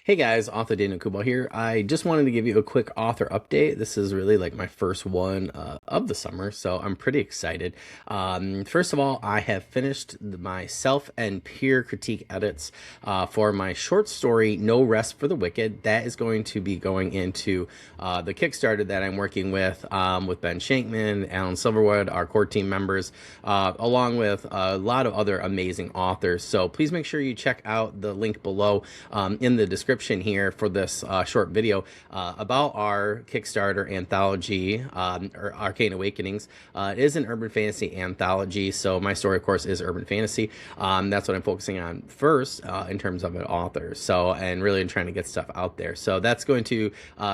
Hey guys, author Daniel Coolbaugh here. I just wanted to give you a quick author update. This is really like my first one of the summer, so I'm pretty excited. First of all, I have finished my self and peer critique edits for my short story, No Rest for the Wicked. That is going to be going into the Kickstarter that I'm working with Ben Shankman, Alan Silverwood, our core team members, along with a lot of other amazing authors. So please make sure you check out the link below in the description here for this short video about our Kickstarter anthology, or Arcane Awakenings. It is an urban fantasy anthology, so my story, of course, is urban fantasy. That's what I'm focusing on first in terms of an author. So, and really trying to get stuff out there. So that's going to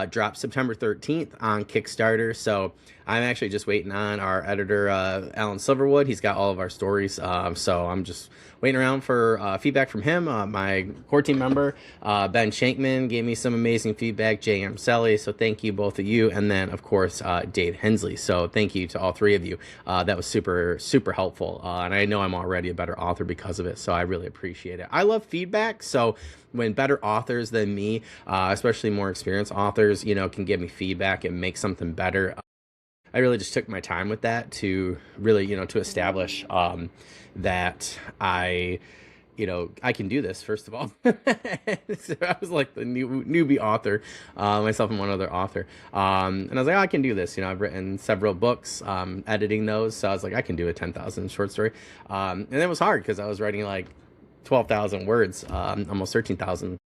drop September 13th on Kickstarter. So I'm actually just waiting on our editor, Alan Silverwood. He's got all of our stories. So I'm just waiting around for feedback from him. My core team member, Ben Shankman, gave me some amazing feedback. J.M. Selly, so thank you, both of you. And then, of course, Dave Hensley. So thank you to all three of you. That was super, super helpful. And I know I'm already a better author because of it. So I really appreciate it. I love feedback. So when better authors than me, especially more experienced authors, can give me feedback and make something better, I really just took my time with that to really, to establish that I can do this, first of all. So I was like the newbie author, myself and one other author. And I was like, oh, I can do this. I've written several books, editing those. So I was like, I can do a 10,000 short story. And it was hard because I was writing like 12,000 words, almost 13,000.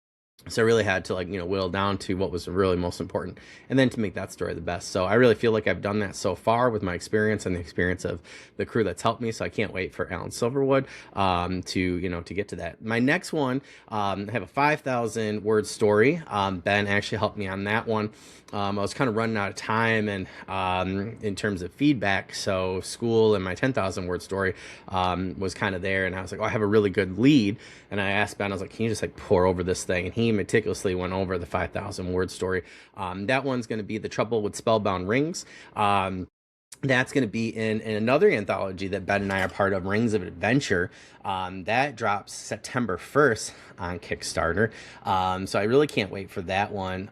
So I really had to whittle down to what was really most important and then to make that story the best. So I really feel like I've done that so far with my experience and the experience of the crew that's helped me. So I can't wait for Alan Silverwood to get to that. My next one, I have a 5,000 word story. Ben actually helped me on that one. I was kind of running out of time and in terms of feedback. So school and my 10,000 word story was kind of there. And I was like, oh, I have a really good lead. And I asked Ben, I was like, can you just pour over this thing? And he meticulously went over the 5,000 word story. That one's going to be The Trouble with Spellbound Rings. That's going to be in another anthology that Ben and I are part of, Rings of Adventure. That drops September 1st on Kickstarter. So I really can't wait for that one.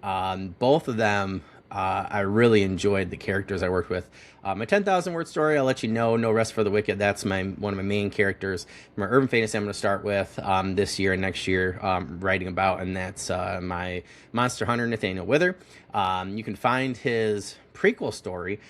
Both of them, I really enjoyed the characters I worked with. My 10,000 word story, I'll let you know, No Rest for the Wicked. That's one of my main characters. My urban fantasy I'm going to start with this year and next year writing about, and that's my monster hunter, Nathaniel Wither. You can find his prequel story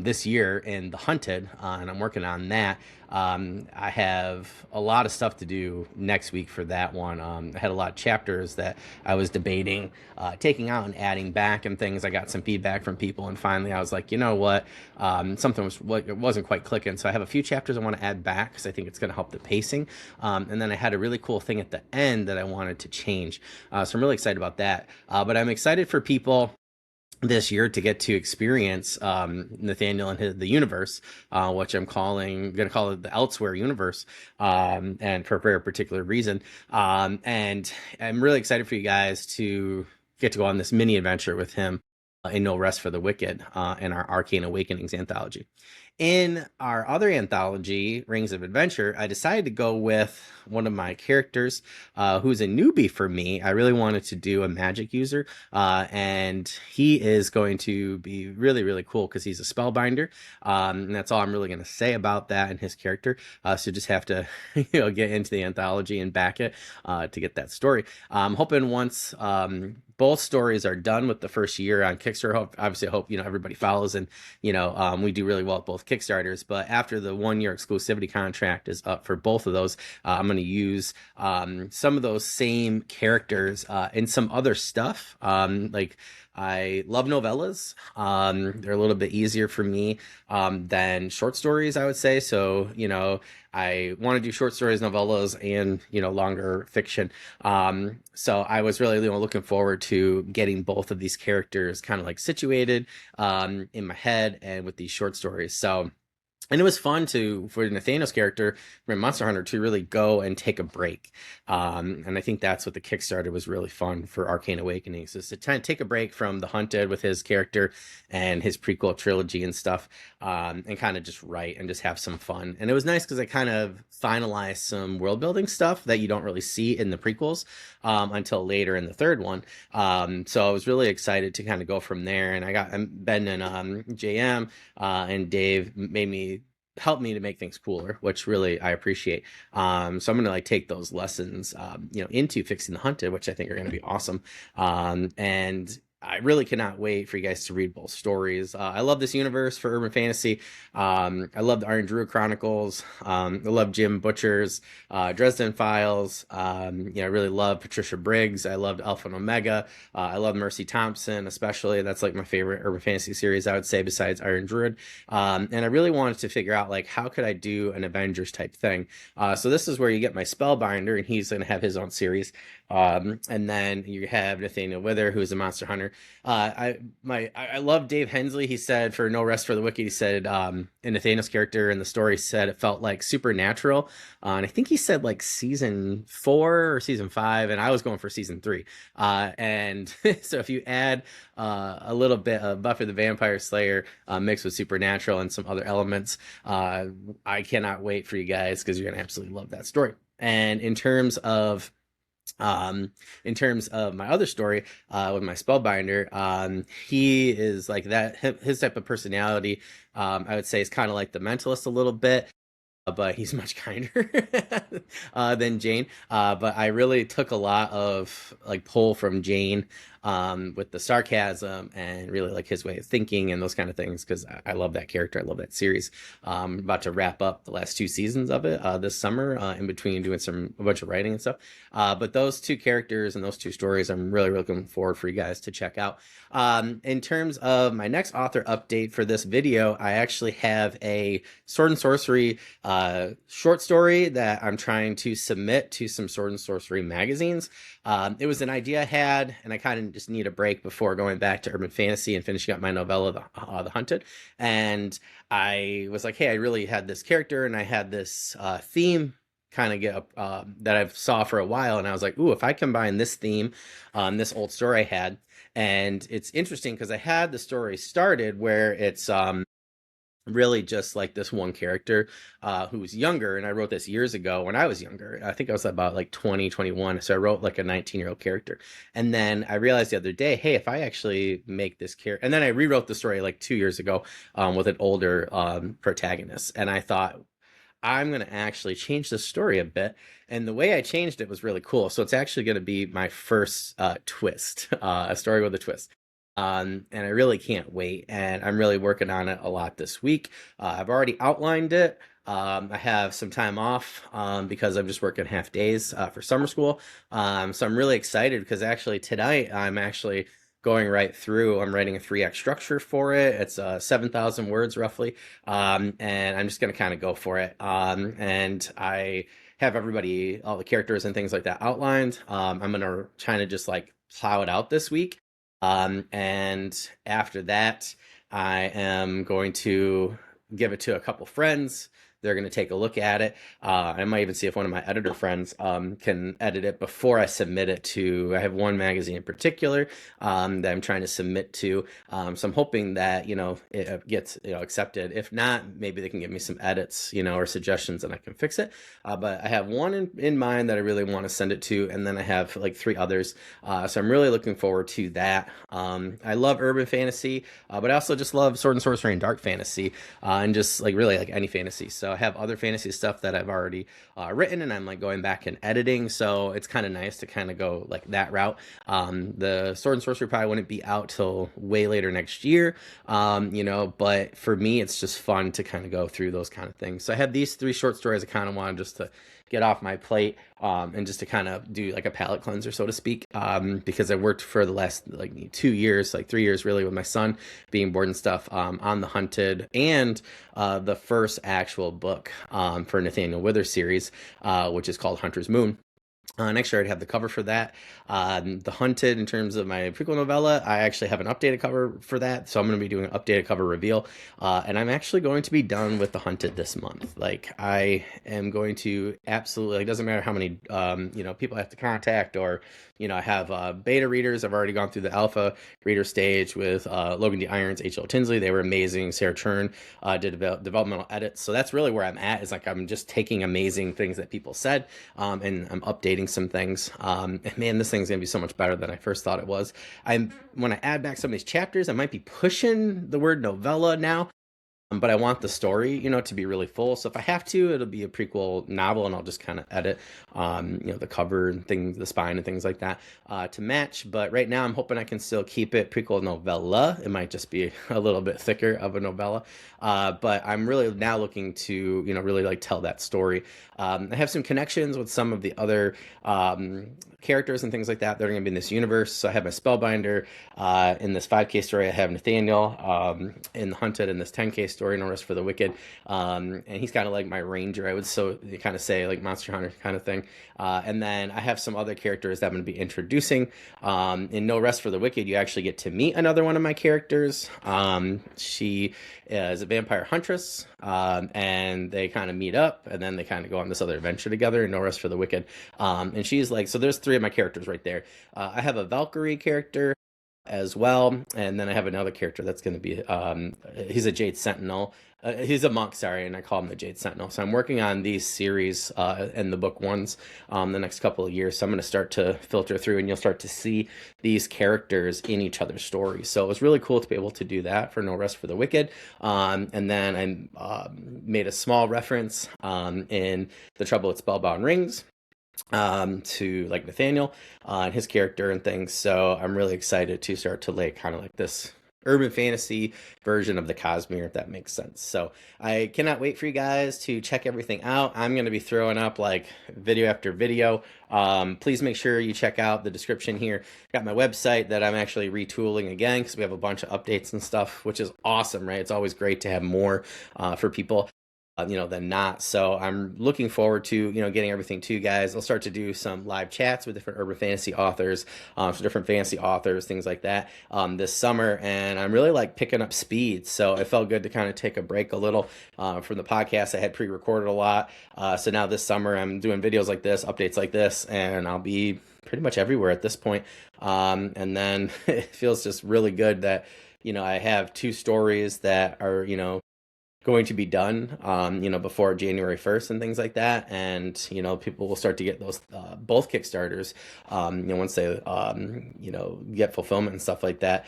this year in The Hunted, and I'm working on that. I have a lot of stuff to do next week for that one. I had a lot of chapters that I was debating taking out and adding back and things. I got some feedback from people, and finally I was like, you know what, something wasn't quite clicking. So I have a few chapters I want to add back because I think it's going to help the pacing. And then I had a really cool thing at the end that I wanted to change. So I'm really excited about that. But I'm excited for people this year to get to experience Nathaniel and the universe, which I'm going to call it the Elsewhere universe, and for a very particular reason. And I'm really excited for you guys to get to go on this mini adventure with him in No Rest for the Wicked in our Arcane Awakenings anthology. In our other anthology, Rings of Adventure, I decided to go with one of my characters who's a newbie for me. I really wanted to do a magic user, and he is going to be really, really cool because he's a spellbinder. And that's all I'm really going to say about that and his character. So just have to get into the anthology and back it to get that story. I'm hoping once both stories are done with the first year on Kickstarter. Obviously, I hope everybody follows and we do really well at both Kickstarters. But after the 1-year exclusivity contract is up for both of those, I'm going to use some of those same characters in some other stuff. Like I love novellas. They're a little bit easier for me than short stories, I would say. So, I want to do short stories, novellas, and, longer fiction. So I was really, looking forward to getting both of these characters kind of like situated in my head and with these short stories. So And it was fun to for Nathaniel's character from Monster Hunter to really go and take a break, and I think that's what the Kickstarter was really fun for Arcane Awakenings, is to take a break from the Hunted with his character and his prequel trilogy and stuff, and kind of just write and just have some fun. And it was nice because I kind of finalized some world building stuff that you don't really see in the prequels, until later in the third one. So I was really excited to kind of go from there. And I got Ben and JM and Dave made me help me to make things cooler, which really I appreciate. So I'm gonna like take those lessons, into fixing the hunted, which I think are gonna be awesome. And I really cannot wait for you guys to read both stories. I love this universe for urban fantasy. I love the Iron Druid Chronicles. I love Jim Butcher's Dresden Files. I really love Patricia Briggs. I loved Alpha and Omega. I love Mercy Thompson, especially. That's like my favorite urban fantasy series, I would say, besides Iron Druid. And I really wanted to figure out like how could I do an Avengers type thing. So this is where you get my Spellbinder, and he's going to have his own series. And then you have Nathaniel Wither, who is a monster hunter. I love Dave Hensley. He said for No Rest for the Wicked, he said in Nathaniel's character in the story said it felt like supernatural. And I think he said like season 4 or season 5, and I was going for season 3. And so if you add a little bit of Buffy the Vampire Slayer mixed with supernatural and some other elements, I cannot wait for you guys because you're gonna absolutely love that story. And in terms of my other story with my Spellbinder, he is like that. His type of personality, I would say, is kind of like the Mentalist a little bit, but he's much kinder than Jane. But I really took a lot of like pull from Jane, with the sarcasm and really like his way of thinking and those kind of things, because I love that character. I love that series. I'm about to wrap up the last 2 seasons of it this summer, in between doing a bunch of writing and stuff. But those 2 characters and those 2 stories, I'm really looking forward for you guys to check out. In terms of my next author update for this video, I actually have a Sword and Sorcery short story that I'm trying to submit to some Sword and Sorcery magazines. It was an idea I had, and I kind of just need a break before going back to urban fantasy and finishing up my novella, The Hunted. And I was like, hey, I really had this character and I had this theme kind of get that I've saw for a while, and I was like, ooh, if I combine this theme, this old story I had. And it's interesting because I had the story started where it's really just like this one character who's younger, and I wrote this years ago when I was younger. I think I was about like 20, 21. So I wrote like a 19-year-old character, and then I realized the other day, hey, if I actually make this character, and then I rewrote the story like 2 years ago with an older protagonist, and I thought, I'm going to actually change the story a bit. And the way I changed it was really cool. So it's actually going to be my first twist, a story with a twist. And I really can't wait. And I'm really working on it a lot this week. I've already outlined it. I have some time off because I'm just working half days for summer school. So I'm really excited because actually tonight I'm actually going right through. I'm writing a 3-act structure for it. It's 7,000 words roughly. And I'm just going to kind of go for it. And I have everybody, all the characters and things like that outlined. I'm going to try to just like plow it out this week. And after that, I am going to give it to a couple friends. They're going to take a look at it. I might even see if one of my editor friends can edit it before I submit it to. I have one magazine in particular that I'm trying to submit to. So I'm hoping that it gets accepted. If not, maybe they can give me some edits, or suggestions, and I can fix it. But I have one in mind that I really want to send it to, and then I have like 3 others. So I'm really looking forward to that. I love urban fantasy, but I also just love sword and sorcery and dark fantasy, and just like really like any fantasy. So I have other fantasy stuff that I've already written, and I'm like going back and editing. So it's kind of nice to kind of go like that route. The Sword and Sorcery probably wouldn't be out till way later next year, but for me, it's just fun to kind of go through those kind of things. So I have these 3 short stories I kind of wanted just to get off my plate, and just to kind of do like a palate cleanser, so to speak, because I worked for the last like 2 years, like 3 years really, with my son being born and stuff, on The Hunted, and the first actual book for Nathaniel Wither series, which is called Hunter's Moon. Next year, I'd have the cover for that. The Hunted, in terms of my prequel novella, I actually have an updated cover for that. So I'm going to be doing an updated cover reveal. And I'm actually going to be done with The Hunted this month. Like, I am going to absolutely, like, it doesn't matter how many, people I have to contact, or, I have beta readers. I've already gone through the alpha reader stage with Logan D. Irons, H.L. Tinsley. They were amazing. Sarah Chern did developmental edits. So that's really where I'm at, is like, I'm just taking amazing things that people said, and I'm updating some things. And man, this thing's gonna be so much better than I first thought it was. When I add back some of these chapters, I might be pushing the word novella now, but I want the story, to be really full. So if I have to, it'll be a prequel novel, and I'll just kind of edit, the cover and things, the spine and things like that, to match. But right now, I'm hoping I can still keep it prequel novella. It might just be a little bit thicker of a novella, but I'm really now looking to, really like tell that story. I have some connections with some of the other characters and things like that that are going to be in this universe. So I have my Spellbinder in this 5K story. I have Nathaniel in the Hunted in this 10K story, No Rest for the Wicked, and he's kind of like my ranger, I would kind of say, like Monster Hunter kind of thing. And then I have some other characters that I'm going to be introducing. In No Rest for the Wicked, you actually get to meet another one of my characters. She is a vampire huntress, and they kind of meet up, and then they kind of go on this other adventure together in No Rest for the Wicked. And she's like, so there's three of my characters right there. I have a Valkyrie character as well, and then I have another character that's going to be he's a Jade Sentinel. He's a monk, sorry, and I call him the Jade Sentinel. So I'm working on these series and the book ones the next couple of years. So I'm going to start to filter through, and you'll start to see these characters in each other's stories. So it was really cool to be able to do that for No Rest for the Wicked. And then I made a small reference in The Trouble with Spellbound Rings to like Nathaniel and his character and things. So I'm really excited to start to lay kind of like this urban fantasy version of the Cosmere, if that makes sense. So I cannot wait for you guys to check everything out. I'm going to be throwing up like video after video. Please make sure you check out the description here. Got my website that I'm actually retooling again, because we have a bunch of updates and stuff, which is awesome, right? It's always great to have more for people than not. So I'm looking forward to, getting everything to you guys. I'll start to do some live chats with different urban fantasy authors, different fantasy authors, things like that, this summer. And I'm really like picking up speed. So it felt good to kind of take a break a little from the podcast. I had pre-recorded a lot. So now this summer I'm doing videos like this, updates like this, and I'll be pretty much everywhere at this point. And then it feels just really good that, I have two stories that are, going to be done, before January 1st and things like that. And, people will start to get those, both Kickstarters, once they, get fulfillment and stuff like that,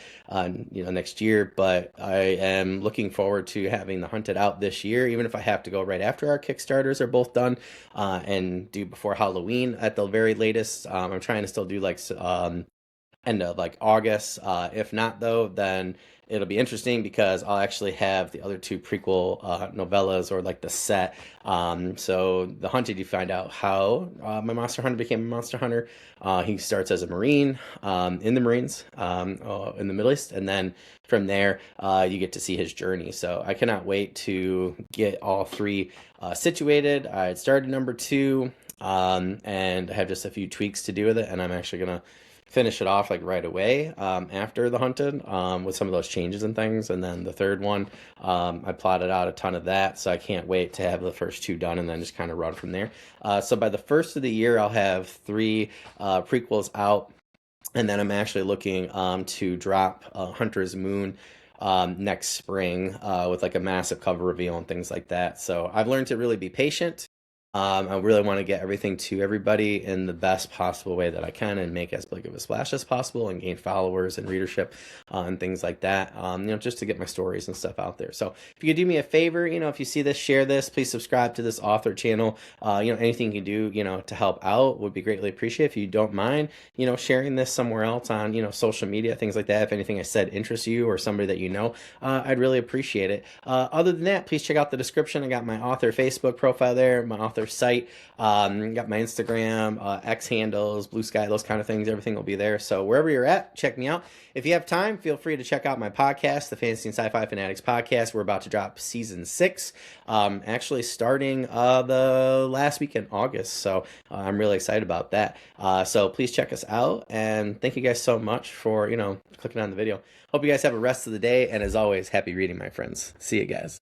next year. But I am looking forward to having The Hunted out this year, even if I have to go right after our Kickstarters are both done, and do before Halloween at the very latest. I'm trying to still do like, end of like August. If not, though, then it'll be interesting, because I'll actually have the other two prequel novellas, or like the set. So The Hunted, you find out how my Monster Hunter became a Monster Hunter. He starts as a Marine in the Marines in the Middle East, and then from there you get to see his journey. So I cannot wait to get all three situated. I had started number 2, and I have just a few tweaks to do with it, and I'm actually gonna finish it off like right away after The Hunted, with some of those changes and things. And then the third one, I plotted out a ton of that, so I can't wait to have the first 2 done and then just kind of run from there. So by the first of the year, I'll have 3 prequels out, and then I'm actually looking to drop Hunter's Moon next spring with like a massive cover reveal and things like that. So I've learned to really be patient. I really want to get everything to everybody in the best possible way that I can, and make as big of a splash as possible, and gain followers and readership and things like that, just to get my stories and stuff out there. So if you could do me a favor, if you see this, share this, please subscribe to this author channel. Anything you can do, to help out would be greatly appreciated. If you don't mind, sharing this somewhere else on, social media, things like that. If anything I said interests you or somebody that I'd really appreciate it. Other than that, please check out the description. I got my author Facebook profile there, my author site. Got my Instagram, X handles, Bluesky, those kind of things. Everything will be there. So wherever you're at, check me out. If you have time, feel free to check out my podcast, the Fantasy and Sci-Fi Fanatics podcast. We're about to drop season 6, actually starting the last week in August. So I'm really excited about that. So please check us out, and thank you guys so much for clicking on the video. Hope you guys have a rest of the day, and as always, happy reading, my friends. See you guys.